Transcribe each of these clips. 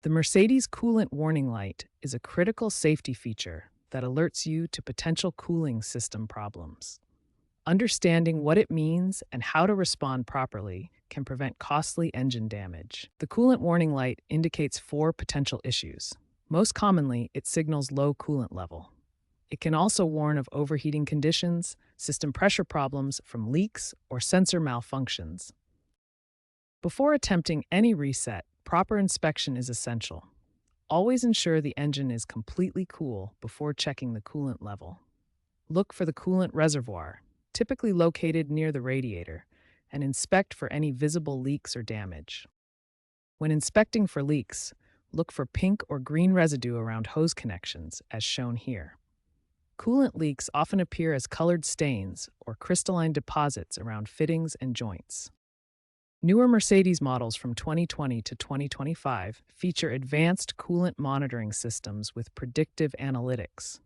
The Mercedes coolant warning light is a critical safety feature that alerts you to potential cooling system problems. Understanding what it means and how to respond properly can prevent costly engine damage. The coolant warning light indicates four potential issues. Most commonly, it signals low coolant level. It can also warn of overheating conditions, system pressure problems from leaks, or sensor malfunctions. Before attempting any reset, proper inspection is essential. Always ensure the engine is completely cool before checking the coolant level. Look for the coolant reservoir, typically located near the radiator, and inspect for any visible leaks or damage. When inspecting for leaks, look for pink or green residue around hose connections, as shown here. Coolant leaks often appear as colored stains or crystalline deposits around fittings and joints. Newer Mercedes models from 2020 to 2025 feature advanced coolant monitoring systems with predictive analytics.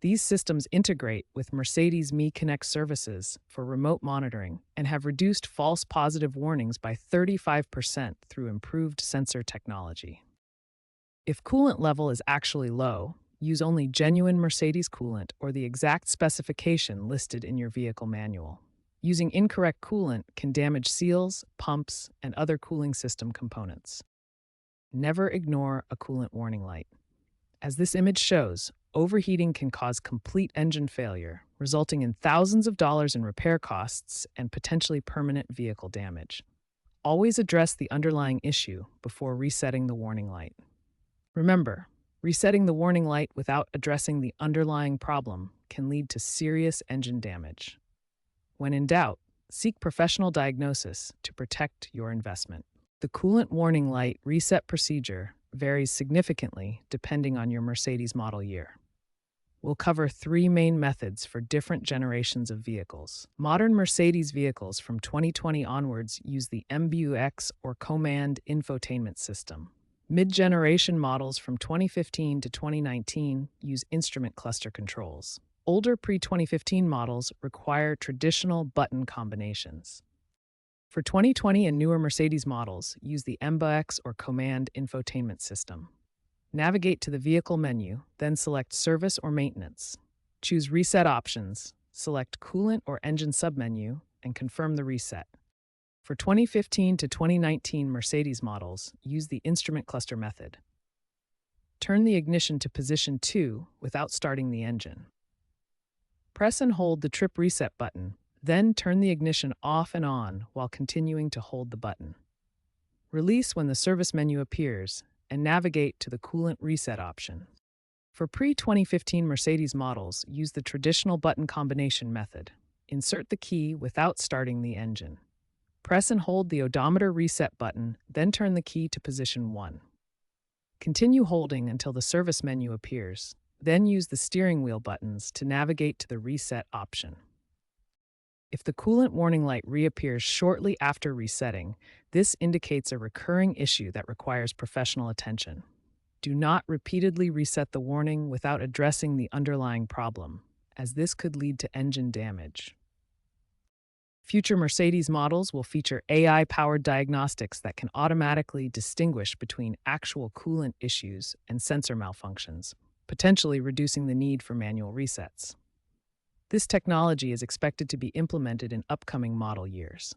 These systems integrate with Mercedes Me Connect services for remote monitoring and have reduced false positive warnings by 35% through improved sensor technology. If coolant level is actually low, use only genuine Mercedes coolant or the exact specification listed in your vehicle manual. Using incorrect coolant can damage seals, pumps, and other cooling system components. Never ignore a coolant warning light. As this image shows, overheating can cause complete engine failure, resulting in thousands of dollars in repair costs and potentially permanent vehicle damage. Always address the underlying issue before resetting the warning light. Remember, resetting the warning light without addressing the underlying problem can lead to serious engine damage. When in doubt, seek professional diagnosis to protect your investment. The coolant warning light reset procedure varies significantly depending on your Mercedes model year. We'll cover three main methods for different generations of vehicles. Modern Mercedes vehicles from 2020 onwards use the MBUX or Command infotainment system. Mid-generation models from 2015 to 2019 use instrument cluster controls. Older pre-2015 models require traditional button combinations. For 2020 and newer Mercedes models, use the MBUX or Command infotainment system. Navigate to the vehicle menu, then select Service or Maintenance. Choose Reset Options, select Coolant or Engine submenu, and confirm the reset. For 2015 to 2019 Mercedes models, use the instrument cluster method. Turn the ignition to position 2 without starting the engine. Press and hold the trip reset button, then turn the ignition off and on while continuing to hold the button. Release when the service menu appears and navigate to the coolant reset option. For pre-2015 Mercedes models, use the traditional button combination method. Insert the key without starting the engine. Press and hold the odometer reset button, then turn the key to position 1. Continue holding until the service menu appears. Then use the steering wheel buttons to navigate to the reset option. If the coolant warning light reappears shortly after resetting, this indicates a recurring issue that requires professional attention. Do not repeatedly reset the warning without addressing the underlying problem, as this could lead to engine damage. Future Mercedes models will feature AI-powered diagnostics that can automatically distinguish between actual coolant issues and sensor malfunctions, potentially reducing the need for manual resets. This technology is expected to be implemented in upcoming model years.